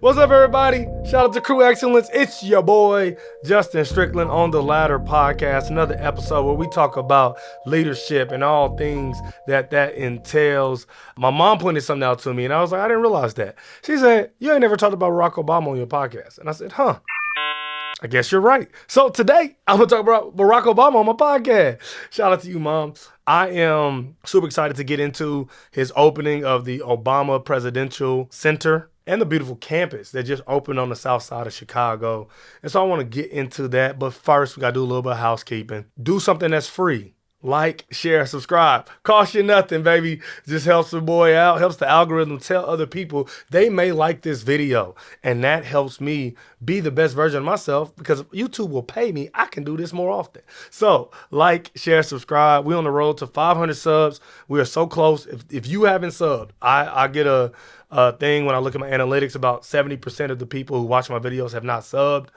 What's up, everybody? Shout out to Crew Excellence. It's your boy, Justin Strickland on the Ladder Podcast. Another episode where we talk about leadership and all things that entails. My mom pointed something out to me, and I was like, I didn't realize that. She said, you ain't never talked about Barack Obama on your podcast. And I said, I guess you're right. So today, I'm going to talk about Barack Obama on my podcast. Shout out to you, Mom. I am super excited to get into his opening of the Obama Presidential Center and the beautiful campus that just opened on the south side of Chicago. And so I want to get into that. But first, we got to do a little bit of housekeeping. Do something that's free. Like, share, subscribe. Cost you nothing, baby. Just helps the boy out, helps the algorithm tell other people they may like this video. And that helps me be the best version of myself because if YouTube will pay me, I can do this more often. So, like, share, subscribe. We're on the road to 500 subs. We are so close. If you haven't subbed, I get a thing when I look at my analytics, about 70% of the people who watch my videos have not subbed.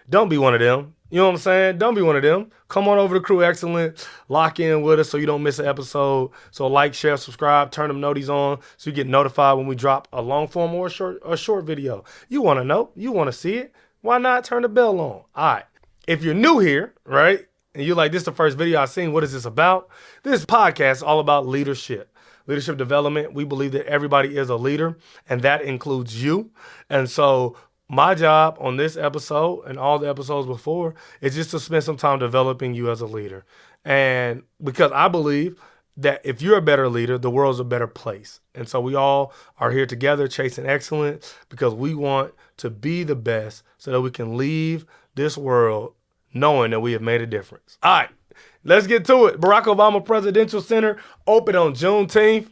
Don't be one of them. You know what I'm saying? Don't be one of them. Come on over to Crew Excellence. Lock in with us so you don't miss an episode. So like, share, subscribe, turn them noties on so you get notified when we drop a long form or a short video. You want to know? You want to see it? Why not turn the bell on? All right. If you're new here, right, and you're like, this is the first video I've seen, what is this about? This podcast is all about leadership. Leadership development. We believe that everybody is a leader, and that includes you. And so my job on this episode and all the episodes before is just to spend some time developing you as a leader. And because I believe that if you're a better leader, the world's a better place. And so we all are here together chasing excellence because we want to be the best so that we can leave this world knowing that we have made a difference. All right, let's get to it. Barack Obama Presidential Center opened on Juneteenth.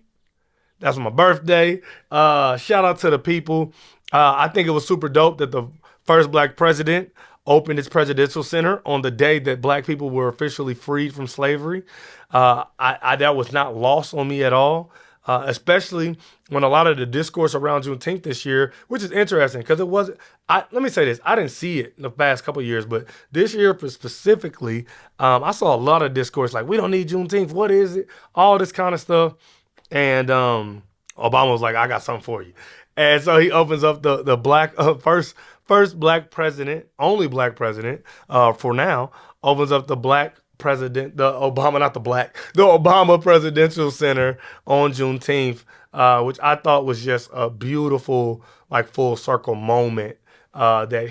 That's my birthday. Shout out to the people. I think it was super dope that the first black president opened his presidential center on the day that black people were officially freed from slavery. That was not lost on me at all, especially when a lot of the discourse around Juneteenth this year, which is interesting because it wasn't, let me say this, I didn't see it in the past couple of years, but this year specifically, I saw a lot of discourse like, we don't need Juneteenth, what is it? All this kind of stuff. And Obama was like, I got something for you. And so he opens up the black first black president, only black president for now, opens up the black president, the Obama Presidential Center on Juneteenth, which I thought was just a beautiful, like, full circle moment that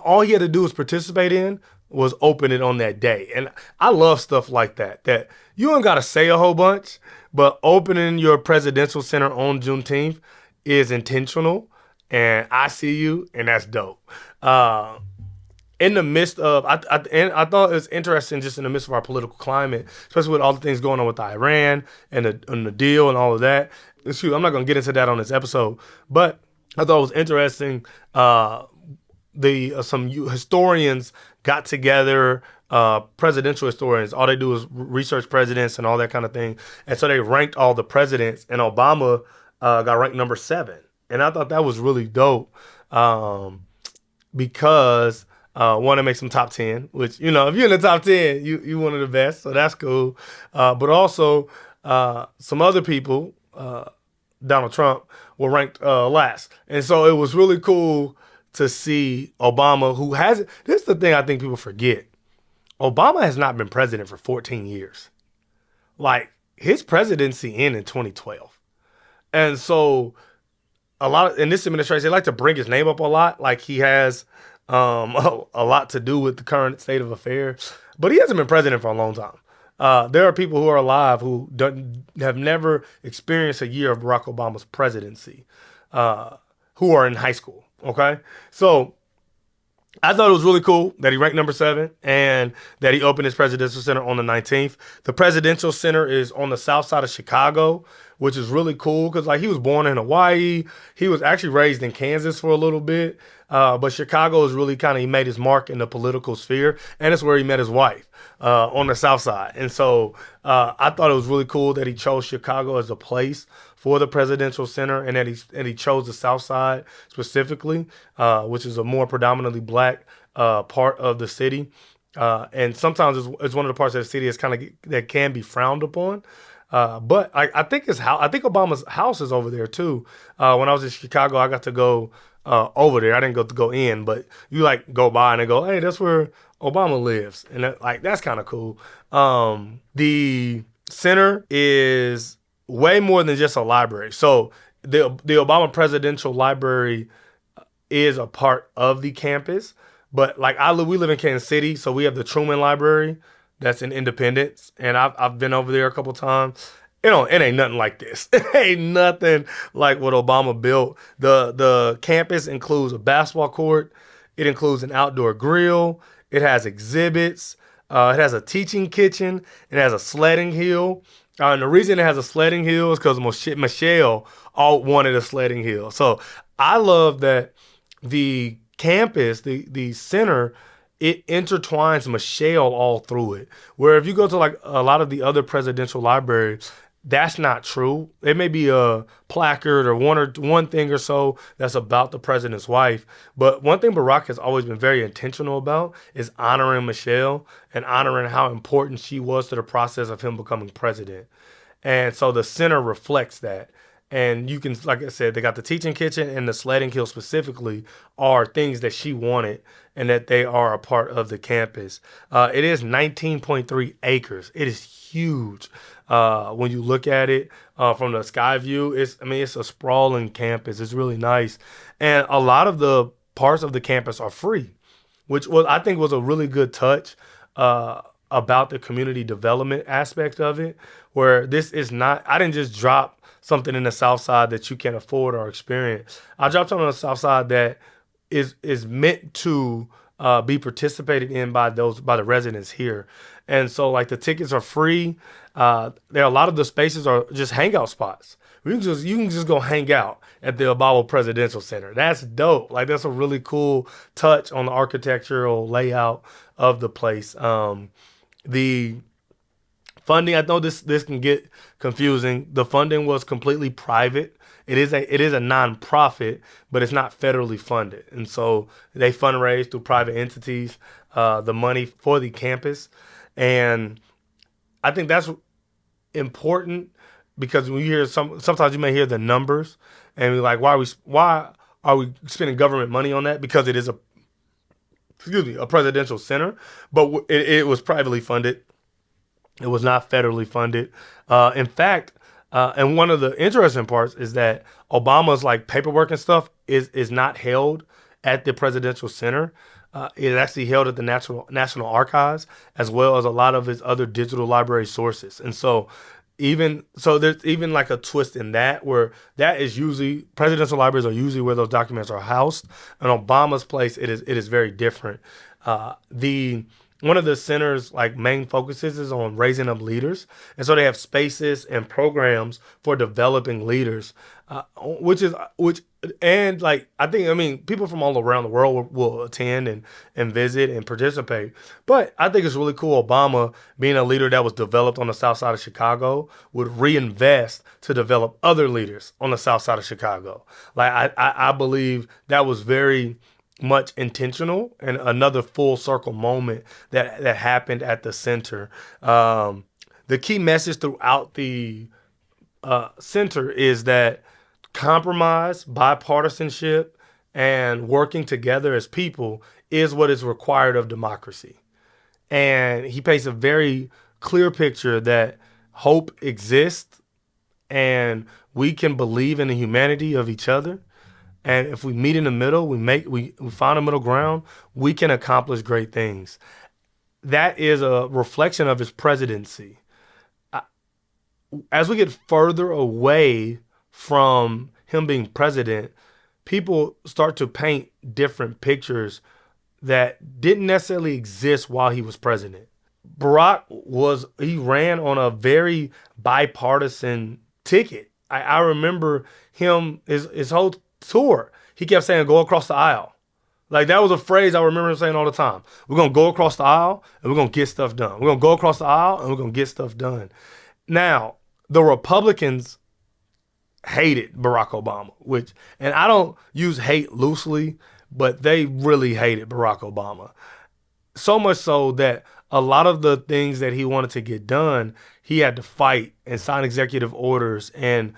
all he had to do was participate in was open it on that day. And I love stuff like that you ain't got to say a whole bunch, but opening your presidential center on Juneteenth is intentional, and I see you, and that's dope. In the midst of, I thought it was interesting just in the midst of our political climate, especially with all the things going on with Iran and the deal and all of that. Shoot, I'm not going to get into that on this episode, but I thought it was interesting. Some historians got together, presidential historians. All they do is research presidents and all that kind of thing. And so they ranked all the presidents, and Obama got ranked number 7. And I thought that was really dope because one, it makes them top 10, which, you know, if you're in the top 10, you one of the best. So that's cool. But also some other people, Donald Trump, were ranked last. And so it was really cool to see Obama, who hasn't, this is the thing I think people forget. Obama has not been president for 14 years. Like, his presidency ended in 2012. And so in this administration, they like to bring his name up a lot. Like, he has a lot to do with the current state of affairs, but he hasn't been president for a long time. There are people who are alive who have never experienced a year of Barack Obama's presidency, who are in high school. Okay, so I thought it was really cool that he ranked number 7 and that he opened his presidential center on the 19th. The presidential center is on the south side of Chicago, which is really cool because, like, he was born in Hawaii. He was actually raised in Kansas for a little bit, but Chicago is really he made his mark in the political sphere, and it's where he met his wife on the south side. And so I thought it was really cool that he chose Chicago as a place for the presidential center, and that he chose the South Side specifically, which is a more predominantly black part of the city, and sometimes it's one of the parts of the city that can be frowned upon. But I think his house, I think Obama's house is over there too. When I was in Chicago, I got to go over there. I didn't get to go in, but you like go by and they go, hey, that's where Obama lives, and that's kind of cool. The center is way more than just a library. So the Obama Presidential Library is a part of the campus. But like we live in Kansas City, so we have the Truman Library that's in Independence, and I've been over there a couple times. It ain't nothing like this. It ain't nothing like what Obama built. The campus includes a basketball court. It includes an outdoor grill. It has exhibits. It has a teaching kitchen. It has a sledding hill. And the reason it has a sledding hill is because Michelle all wanted a sledding hill. So I love that the campus, the center, it intertwines Michelle all through it. Where if you go to like a lot of the other presidential libraries, that's not true. It may be a placard or one thing or so that's about the president's wife. But one thing Barack has always been very intentional about is honoring Michelle and honoring how important she was to the process of him becoming president. And so the center reflects that. And you can, like I said, they got the teaching kitchen and the sledding hill specifically are things that she wanted and that they are a part of the campus. It is 19.3 acres. It is huge. When you look at it from the sky view, it's a sprawling campus. It's really nice. And a lot of the parts of the campus are free, which I think was a really good touch about the community development aspect of it, where this is not, I didn't just drop something in the South Side that you can afford or experience. I dropped something on the South Side that is meant to be participated in by the residents here. And so like the tickets are free. There are a lot of the spaces are just hangout spots. You can just go hang out at the Obama Presidential Center. That's dope. Like that's a really cool touch on the architectural layout of the place. The funding, I know this can get confusing. The funding was completely private. It is a nonprofit, but it's not federally funded, and so they fundraise through private entities the money for the campus, and I think that's important because when you hear sometimes you may hear the numbers and you're like, why are we spending government money on that? Because it is a presidential center, but it was privately funded. It was not federally funded. In fact, and one of the interesting parts is that Obama's like paperwork and stuff is not held at the presidential center. It actually held at the National Archives, as well as a lot of his other digital library sources. And so there's even like a twist in that, where that is usually, presidential libraries are usually where those documents are housed. And Obama's place, it is very different. One of the center's like main focuses is on raising up leaders, and so they have spaces and programs for developing leaders, which and like I mean people from all around the world will attend and visit and participate. But I think it's really cool. Obama, being a leader that was developed on the South Side of Chicago, would reinvest to develop other leaders on the South Side of Chicago. Like I believe that was very much intentional and another full circle moment that happened at the center. The key message throughout the center is that compromise, bipartisanship, and working together as people is what is required of democracy. And he paints a very clear picture that hope exists and we can believe in the humanity of each other. And if we meet in the middle, we find a middle ground, we can accomplish great things. That is a reflection of his presidency. As we get further away from him being president, people start to paint different pictures that didn't necessarily exist while he was president. Barack he ran on a very bipartisan ticket. I remember his whole tour, he kept saying, go across the aisle. Like that was a phrase I remember him saying all the time. We're going to go across the aisle and we're going to get stuff done. We're going to go across the aisle and we're going to get stuff done. Now, the Republicans hated Barack Obama, and I don't use hate loosely, but they really hated Barack Obama. So much so that a lot of the things that he wanted to get done, he had to fight and sign executive orders and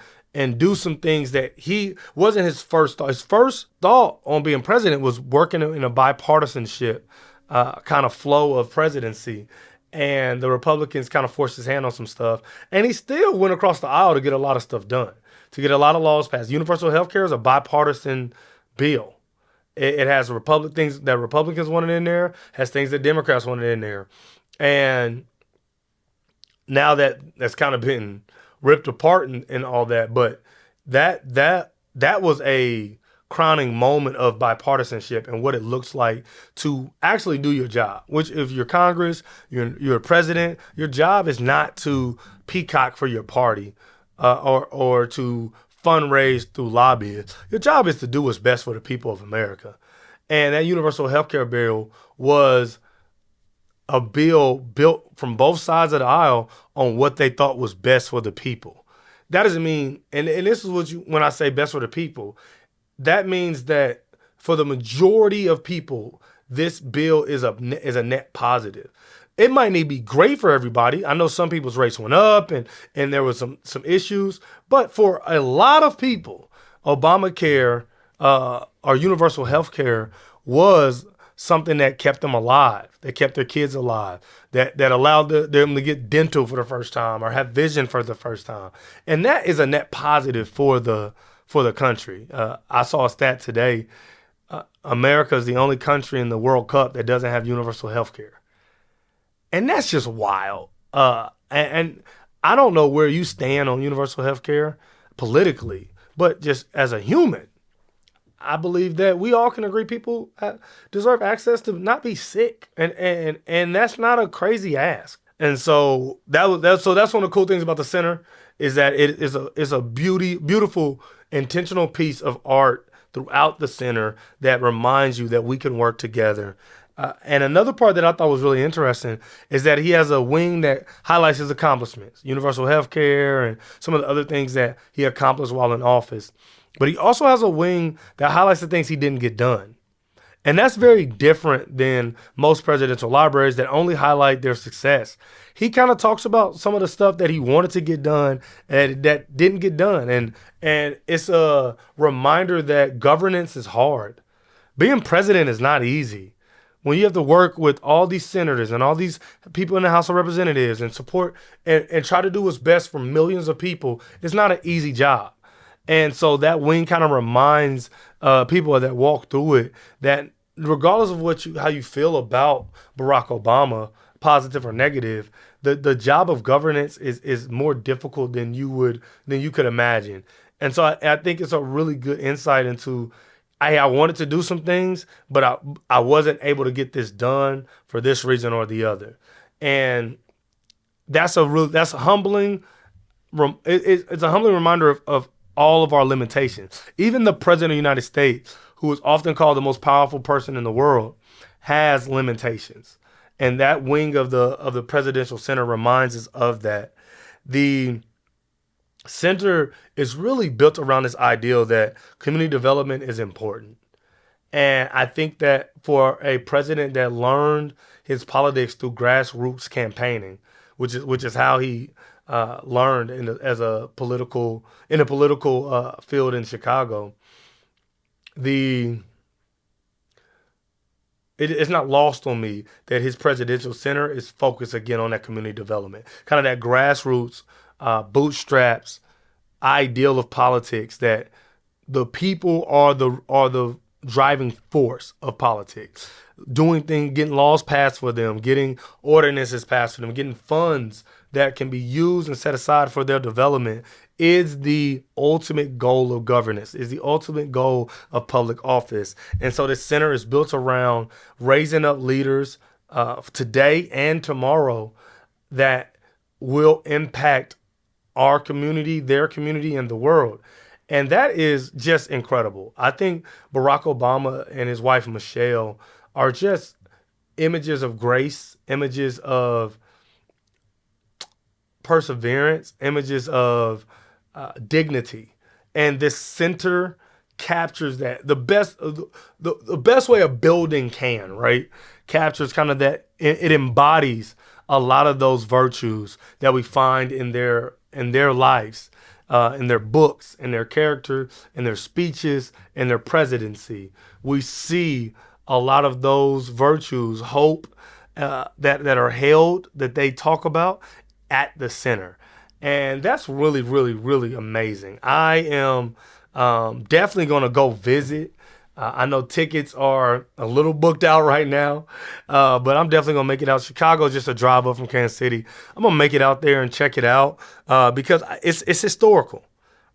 do some things that he wasn't his first thought. His first thought on being president was working in a bipartisanship kind of flow of presidency. And the Republicans kind of forced his hand on some stuff. And he still went across the aisle to get a lot of stuff done, to get a lot of laws passed. Universal health care is a bipartisan bill. It has things that Republicans wanted in there, has things that Democrats wanted in there. And now that's kind of been ripped apart and all that. But that was a crowning moment of bipartisanship and what it looks like to actually do your job. Which, if you're Congress, you're a president, your job is not to peacock for your party or to fundraise through lobbyists. Your job is to do what's best for the people of America. And that universal health care bill was a bill built from both sides of the aisle on what they thought was best for the people. That doesn't mean, and this is when I say best for the people, that means that for the majority of people, this bill is a net positive. It might not be great for everybody. I know some people's rates went up and there was some issues, but for a lot of people, Obamacare or universal health care was something that kept them alive, that kept their kids alive, that allowed them to get dental for the first time or have vision for the first time. And that is a net positive for the country. I saw a stat today. America is the only country in the World Cup that doesn't have universal health care. And that's just wild. And I don't know where you stand on universal health care politically, but just as a human, I believe that we all can agree people deserve access to not be sick. And that's not a crazy ask. And so that's one of the cool things about the center is that it is a beautiful, intentional piece of art throughout the center that reminds you that we can work together. And another part that I thought was really interesting is that he has a wing that highlights his accomplishments, universal health care and some of the other things that he accomplished while in office. But he also has a wing that highlights the things he didn't get done. And that's very different than most presidential libraries that only highlight their success. He kind of talks about some of the stuff that he wanted to get done and that didn't get done. And it's a reminder that governance is hard. Being president is not easy. When you have to work with all these senators and all these people in the House of Representatives and support and try to do what's best for millions of people, it's not an easy job. And so that wing kind of reminds people that walk through it that regardless of how you feel about Barack Obama, positive or negative, the job of governance is more difficult than you could imagine. And so I think it's a really good insight into I wanted to do some things, but I wasn't able to get this done for this reason or the other. And that's a humbling. It's a humbling reminder of all of our limitations. Even the president of the United States, who is often called the most powerful person in the world, has limitations. And that wing of the presidential center reminds us of that. The center is really built around this ideal that community development is important. And I think that for a president that learned his politics through grassroots campaigning, which is how he learned in a political field in Chicago, it's not lost on me that his presidential center is focused again on that community development, kind of that grassroots, bootstraps ideal of politics, that the people are the driving force of politics, doing things, getting laws passed for them, getting ordinances passed for them, getting funds that can be used and set aside for their development is the ultimate goal of governance, is the ultimate goal of public office. And so the center is built around raising up leaders today and tomorrow that will impact our community, their community, and the world. And that is just incredible. I think Barack Obama and his wife, Michelle, are just images of grace, images of perseverance, images of dignity. And this center captures that. The best way a building can, right? Captures kind of that. It embodies a lot of those virtues that we find in their lives, in their books, in their character, in their speeches, in their presidency. We see a lot of those virtues, hope, that are held, that they talk about at the center. And that's really, really, really amazing. I am definitely going to go visit. I know tickets are a little booked out right now, but I'm definitely going to make it out. Chicago is just a drive up from Kansas City. I'm going to make it out there and check it out because it's historical,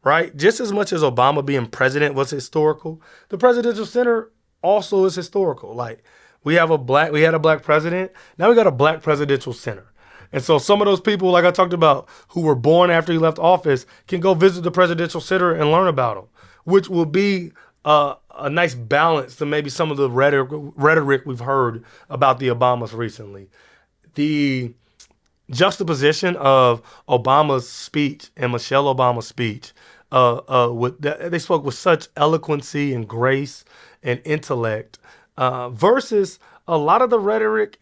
right? Just as much as Obama being president was historical, the Presidential Center also is historical. Like, we had a black president. Now we got a black presidential center. And so some of those people, like I talked about, who were born after he left office, can go visit the presidential center and learn about him, which will be a nice balance to maybe some of the rhetoric we've heard about the Obamas recently. The juxtaposition of Obama's speech and Michelle Obama's speech, they spoke with such eloquency and grace and intellect, versus a lot of the rhetoric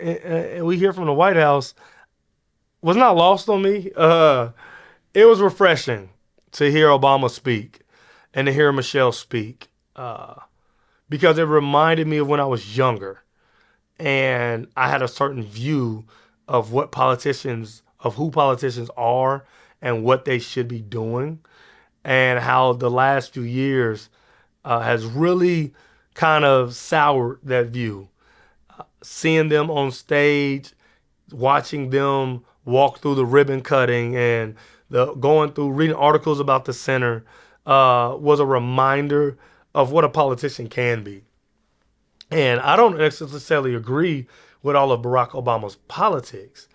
we hear from the White House was not lost on me. It was refreshing to hear Obama speak and to hear Michelle speak, because it reminded me of when I was younger and I had a certain view of who politicians are and what they should be doing, and how the last few years has really kind of soured that view. Seeing them on stage, watching them walk through the ribbon cutting and going through reading articles about the center was a reminder of what a politician can be. And I don't necessarily agree with all of Barack Obama's politics,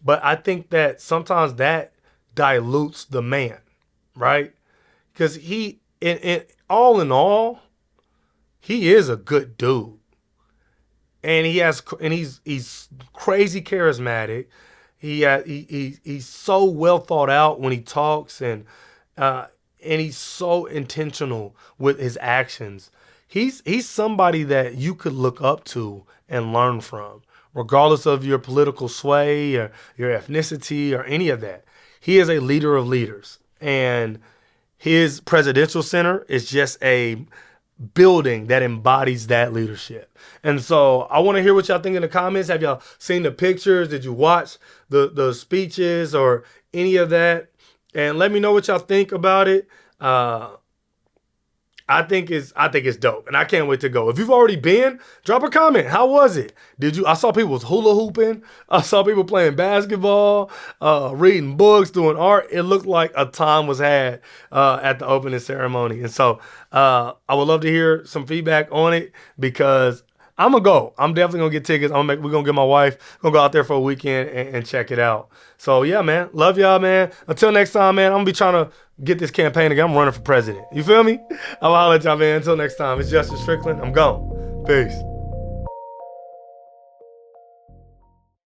but I think that sometimes that dilutes the man, right? Because all in all, he is a good dude. And he's crazy charismatic. He's so well thought out when he talks, and he's so intentional with his actions. He's somebody that you could look up to and learn from, regardless of your political sway or your ethnicity or any of that. He is a leader of leaders, and his presidential center is just a building that embodies that leadership. And so I want to hear what y'all think in the comments. Have y'all seen the pictures? Did you watch the speeches or any of that? And let me know what y'all think about it. I think it's dope, and I can't wait to go. If you've already been, drop a comment. How was it? I saw people was hula hooping. I saw people playing basketball, reading books, doing art. It looked like a time was had at the opening ceremony. And so I would love to hear some feedback on it, because I'm gonna go. I'm definitely gonna get tickets. We're gonna get my wife. Gonna go out there for a weekend and check it out. So yeah, man. Love y'all, man. Until next time, man. I'm gonna be trying to get this campaign again. I'm running for president. You feel me? I'll holler at y'all, man. Until next time. It's Justin Strickland. I'm gone. Peace.